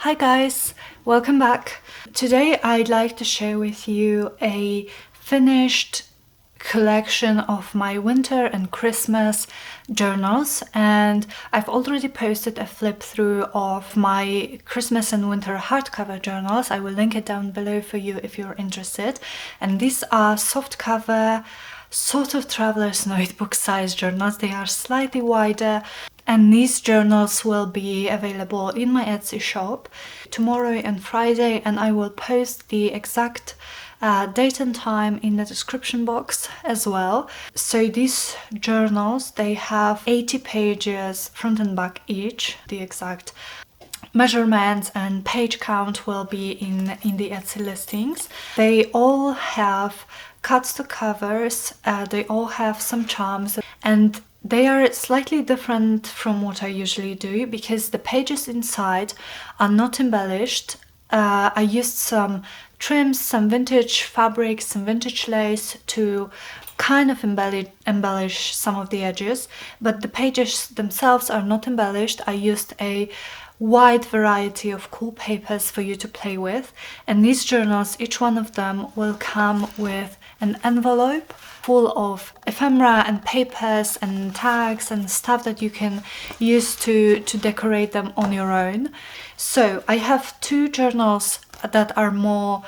Hi guys, welcome back. Today I'd like to share with you a finished collection of my winter and Christmas journals, and I've already posted a flip through of my Christmas and winter hardcover journals. I will link it down below for you if you're interested. And these are soft cover, sort of traveler's notebook size journals. They are slightly wider, and these journals will be available in my Etsy shop tomorrow and Friday, and I will post the exact date and time in the description box as well. So these journals, they have 80 pages front and back each. The exact measurements and page count will be in the Etsy listings. They all have cuts to covers, they all have some charms, and they are slightly different from what I usually do because the pages inside are not embellished. I used some trims, some vintage fabrics, some vintage lace to kind of embellish some of the edges, but the pages themselves are not embellished. I used a wide variety of cool papers for you to play with, and these journals, each one of them will come with an envelope full of ephemera and papers and tags and stuff that you can use to decorate them on your own. So I have two journals that are more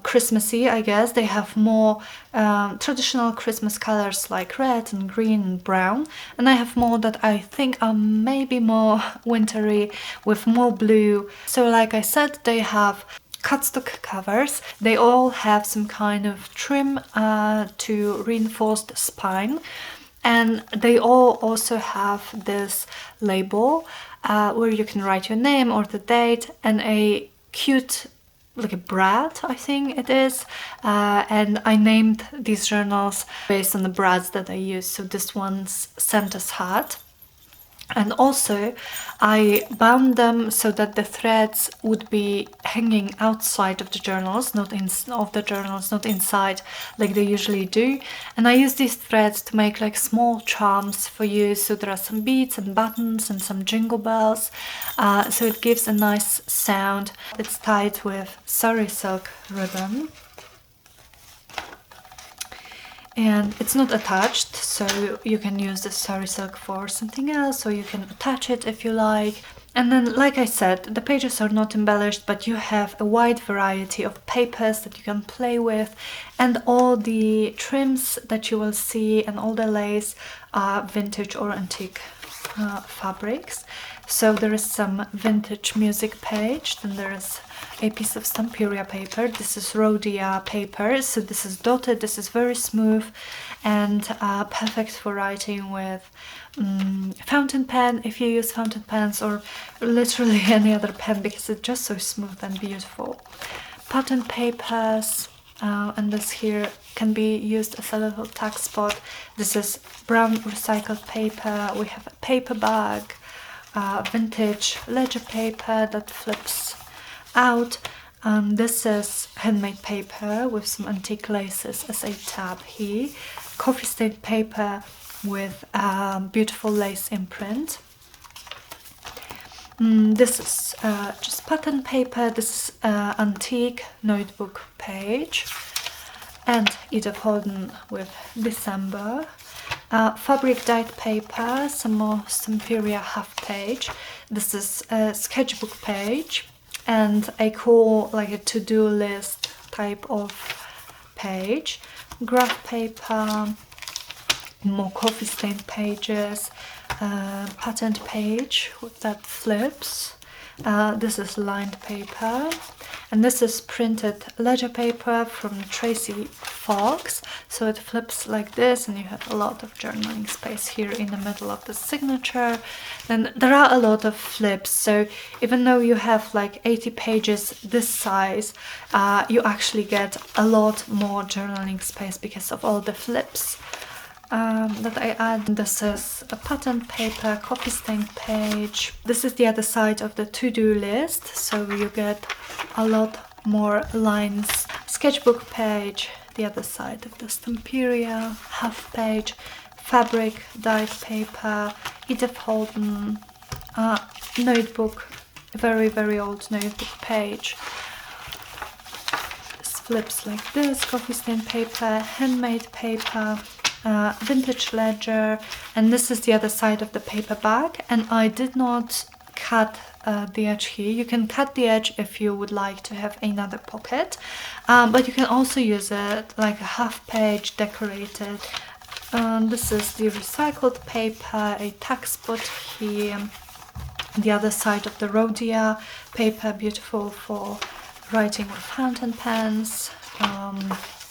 Christmassy, I guess. They have more traditional Christmas colors like red and green and brown, and I have more that I think are maybe more wintry with more blue. So like I said, they have cardstock covers. They all have some kind of trim to reinforce the spine, and they all also have this label where you can write your name or the date, and a cute, like a brad, I think it is, and I named these journals based on the brads that I use. So this one's Santa's hat. And also I bound them so that the threads would be hanging outside of the journals, not inside like they usually do. And I use these threads to make like small charms for you. So there are some beads and buttons and some jingle bells, so it gives a nice sound. It's tied with sari silk ribbon, and it's not attached, so you can use the sari silk for something else, or you can attach it if you like. And then, like I said, the pages are not embellished, but you have a wide variety of papers that you can play with, and all the trims that you will see and all the lace are vintage or antique fabrics. So there is some vintage music page, then there is a piece of Stamperia paper. This is Rhodia paper, so this is dotted, this is very smooth and perfect for writing with fountain pen if you use fountain pens, or literally any other pen, because it's just so smooth and beautiful. Pattern papers, and this here can be used as a little tag spot. This is brown recycled paper. We have a paper bag, vintage ledger paper that flips out. This is handmade paper with some antique laces as a tab here. Coffee stained paper with beautiful lace imprint. This is just pattern paper. This is antique notebook page, and Edith Holden with December. Fabric dyed paper, some more Stamperia half page. This is a sketchbook page, and a cool, like a to-do list type of page. Graph paper, more coffee stained pages, patterned page that flips. This is lined paper, and this is printed ledger paper from Tracy Fox. So it flips like this, and you have a lot of journaling space here in the middle of the signature. And there are a lot of flips, so even though you have like 80 pages this size, you actually get a lot more journaling space because of all the flips that I add. This is a pattern paper, coffee stained page. This is the other side of the to-do list, so you get a lot more lines. Sketchbook page, the other side of the Stamperia half page. Fabric dyed paper, Edith Holden notebook very, very old notebook page. This flips like this, coffee stain paper, handmade paper, vintage ledger, and this is the other side of the paper bag, and I did not cut the edge here. You can cut the edge if you would like to have another pocket, but you can also use it like a half page decorated. This is the recycled paper, a tack spot here, the other side of the rhodia paper, beautiful for writing with fountain pens.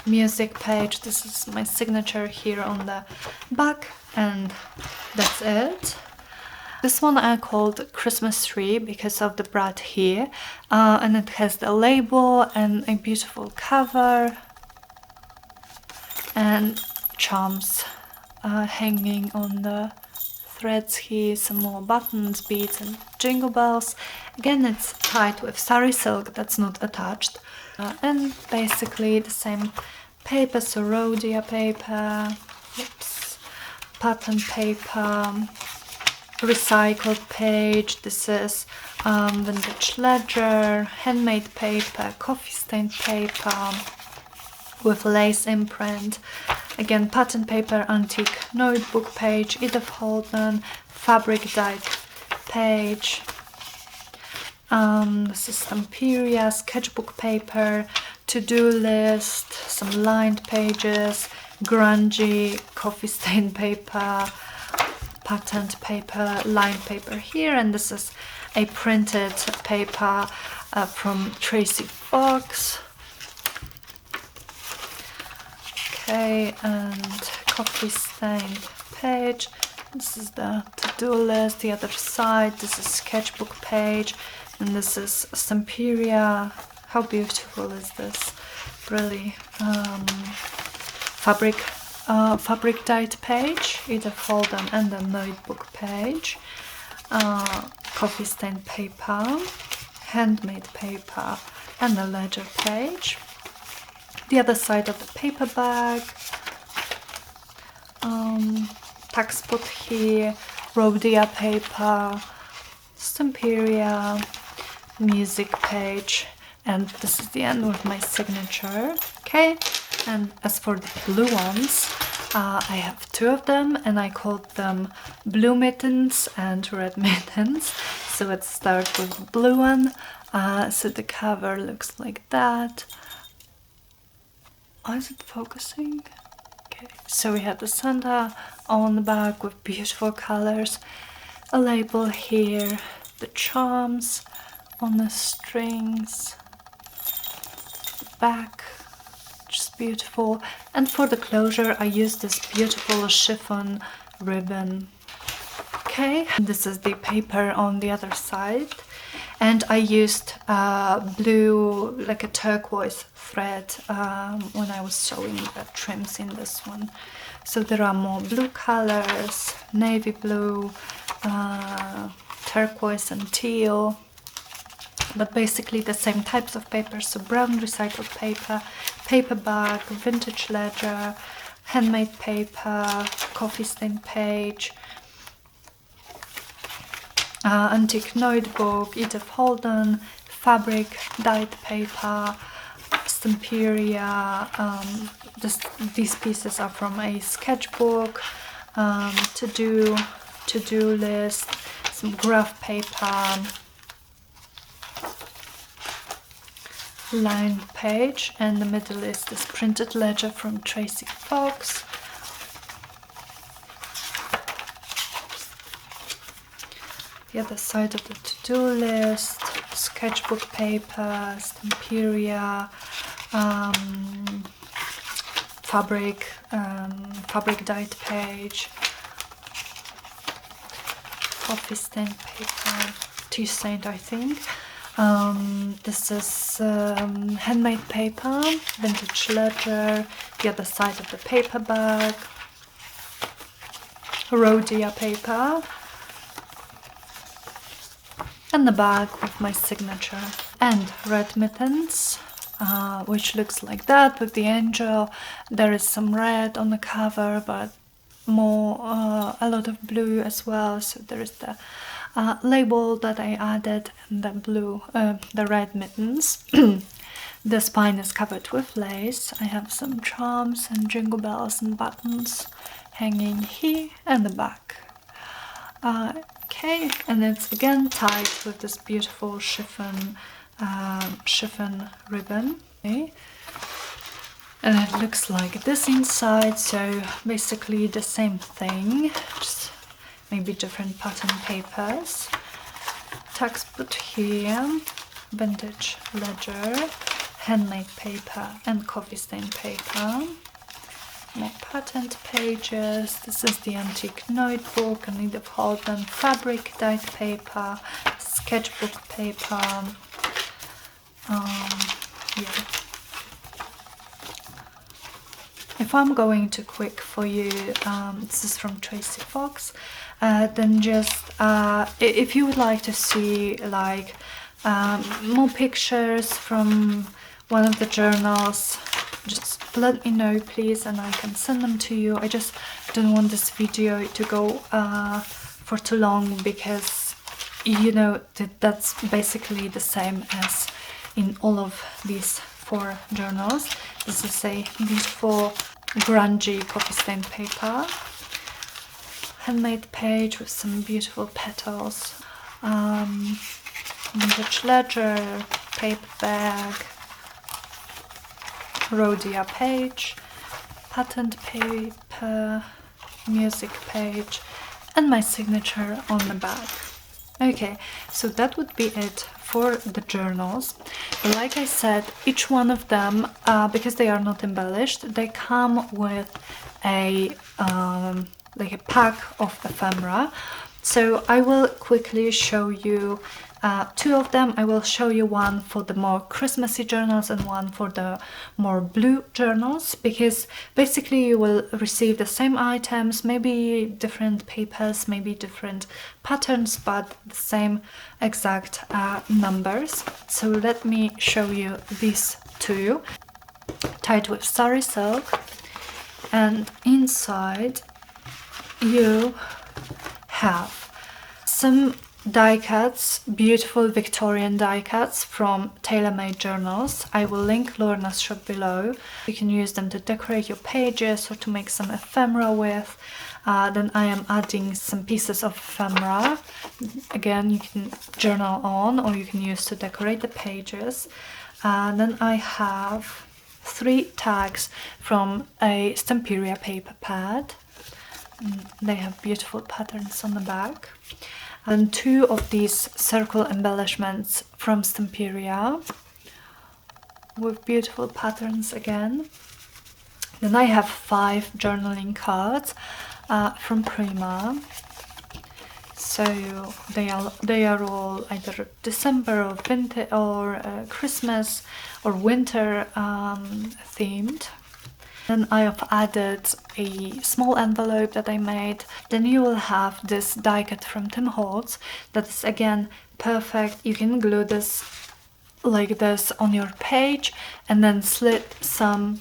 Music page, this is my signature here on the back, and that's it. This one I called Christmas Tree because of the brand here, and it has the label and a beautiful cover and charms hanging on the threads here, some more buttons, beads and jingle bells. Again, it's tied with sari silk that's not attached, and basically the same paper, so rhodia paper, pattern paper, recycled page. This is vintage ledger, handmade paper, coffee stained paper with lace imprint. Again, pattern paper, antique notebook page, Edith Holden, fabric dyed page. This is Ephemera, sketchbook paper, to-do list, some lined pages, grungy coffee stain paper, patterned paper, lined paper here, and this is a printed paper from Tracy Fox. Okay, and coffee stained page. This is the to-do list, the other side. This is sketchbook page, and this is Ephemera. How beautiful is this? Really, fabric dyed page, Edith Holden, and the notebook page. Coffee stained paper, handmade paper, and the ledger page. The other side of the paper bag, tack spot here, rhodia paper, Ephemera, music page, and this is the end with my signature. Okay, and as for the blue ones, I have two of them, and I called them blue mittens and red mittens. So let's start with the blue one. So the cover looks like that. Oh, is it focusing? Okay, so we have the Santa on the back with beautiful colors, a label here, the charms on the strings, back, just beautiful. And for the closure, I used this beautiful chiffon ribbon. Okay, this is the paper on the other side, and I used blue, like a turquoise thread when I was sewing the trims in this one. So there are more blue colors, navy blue, turquoise and teal, but basically the same types of paper. So brown recycled paper, paper bag, vintage ledger, handmade paper, coffee stain page, antique notebook, Edith Holden, fabric dyed paper, Ephemera. These pieces are from a sketchbook, to-do list, some graph paper, lined page, and the middle is this printed ledger from Tracy Fox. The other side of the to-do list, sketchbook paper, Ephemera, fabric dyed page, coffee stained paper, tea stained I think. This is handmade paper, vintage ledger, the other side of the paper bag, rhodia paper, and the bag with my signature, and red mittens, which looks like that with the angel. There is some red on the cover, but more a lot of blue as well. So there is the label that I added, and the red mittens. The spine is covered with lace. I have some charms and jingle bells and buttons hanging here and the back. Okay, and it's again tied with this beautiful chiffon ribbon. Okay. And it looks like this inside, so basically the same thing, just maybe different pattern papers. Tags put here, vintage ledger, handmade paper and coffee stain paper. More patterned pages. This is the antique notebook, and Edith Holden fabric dyed paper, sketchbook paper. Yeah. If I'm going too quick for you, this is from Tracy Fox. Then just if you would like to see like more pictures from one of the journals, just let me know please, and I can send them to you. I just don't want this video to go for too long, because you know that's basically the same as in all of these 4 journals. This is a beautiful grungy coffee stain paper, handmade page with some beautiful petals, vintage ledger, paper bag, rhodia page, patterned paper, music page, and my signature on the back. Okay, so that would be it for the journals. But like I said, each one of them, because they are not embellished, they come with a like a pack of ephemera. So I will quickly show you 2 of them. I will show you one for the more Christmassy journals and one for the more blue journals, because basically you will receive the same items, maybe different papers, maybe different patterns, but the same exact numbers. So let me show you these 2, tied with sari silk, and inside you have some die cuts, beautiful Victorian die cuts from tailor-made journals. I will link Lorna's shop below. You can use them to decorate your pages or to make some ephemera with. Then I am adding some pieces of ephemera. Again, you can journal on, or you can use to decorate the pages. Then I have 3 tags from a Stamperia paper pad. They have beautiful patterns on the back. And 2 of these circle embellishments from Stamperia with beautiful patterns again. Then I have 5 journaling cards from Prima. So they are all either December or winter or Christmas or winter themed. Then I have added a small envelope that I made. Then you will have this die cut from Tim Holtz that is again perfect. You can glue this like this on your page and then slip some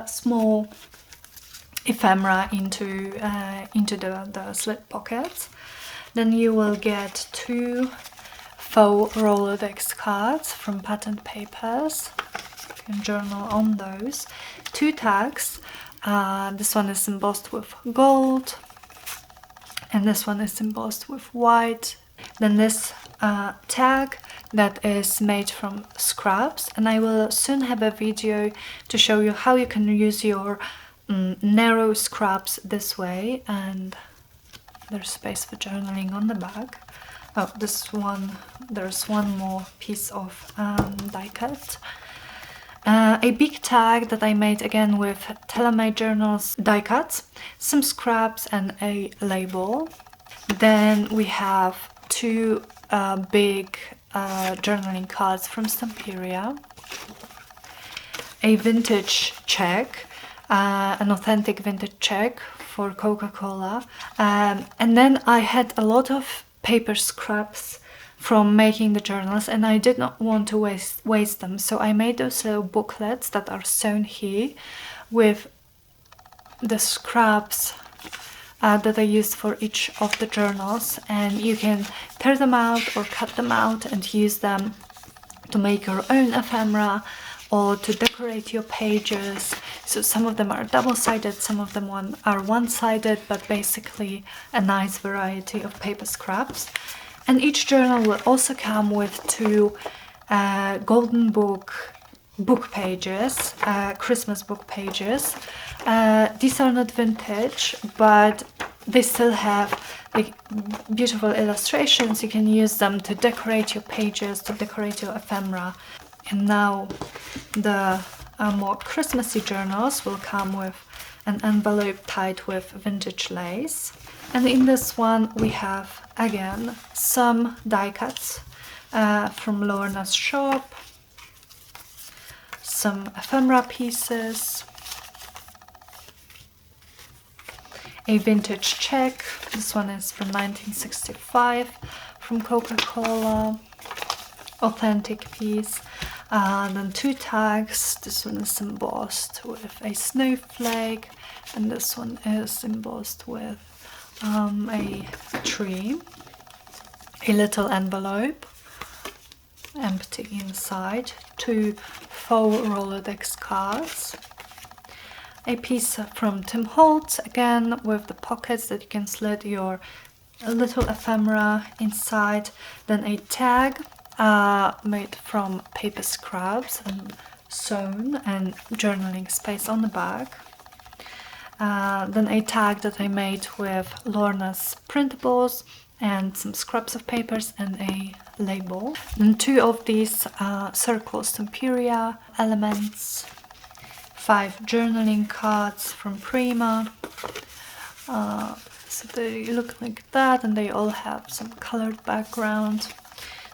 small ephemera into the slip pockets. Then you will get 2 faux Rolodex cards from Patent Papers. You can journal on those. 2 tags. This one is embossed with gold, and this one is embossed with white. Then this tag that is made from scraps, and I will soon have a video to show you how you can use your narrow scraps this way. And there's space for journaling on the back. Oh, this one, there's one more piece of die cut. A big tag that I made again with tailor-made journals die cuts, some scraps and a label. Then we have 2 big journaling cards from Stamperia, a vintage check, an authentic vintage check for Coca-Cola, and then I had a lot of paper scraps from making the journals, and I did not want to waste them, so I made those little booklets that are sewn here with the scraps that I used for each of the journals, and you can tear them out or cut them out and use them to make your own ephemera or to decorate your pages. So some of them are double-sided, some of them are one-sided, but basically a nice variety of paper scraps. And each journal will also come with 2 golden book pages, Christmas book pages. These are not vintage, but they still have like beautiful illustrations. You can use them to decorate your pages, to decorate your ephemera. And now the more Christmassy journals will come with an envelope tied with vintage lace. And in this one we have again some die cuts from Lorna's shop, some ephemera pieces, a vintage check. This one is from 1965 from Coca-Cola, authentic piece. Then 2 tags. This one is embossed with a snowflake, and this one is embossed with a tree. A little envelope, empty inside. 2 faux Rolodex cards. A piece from Tim Holtz, again with the pockets that you can slide your little ephemera inside. Then a tag made from paper scraps and sewn, and journaling space on the back. Then a tag that I made with Lorna's printables and some scraps of papers and a label. Then 2 of these circle Stamperia elements. 5 journaling cards from Prima. So they look like that, and they all have some colored background.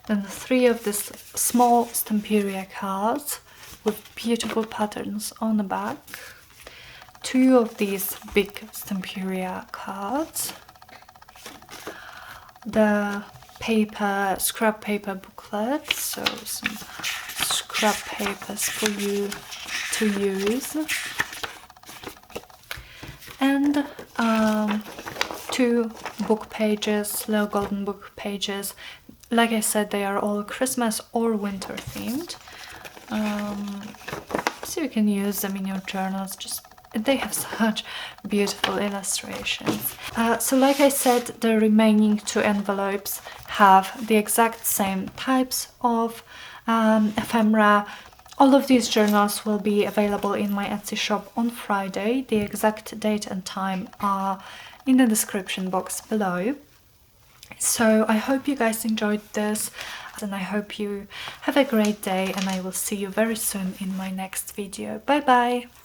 Then 3 of these small Stamperia cards with beautiful patterns on the back. 2 of these big Stamperia cards. The scrap paper booklet, so some scrap papers for you to use. And 2 book pages, little golden book pages. Like I said, they are all Christmas or winter themed. So you can use them in your journals. They have such beautiful illustrations. So like I said, the remaining 2 envelopes have the exact same types of ephemera. All of these journals will be available in my Etsy shop on Friday. The exact date and time are in the description box below. So I hope you guys enjoyed this, and I hope you have a great day, and I will see you very soon in my next video. Bye bye!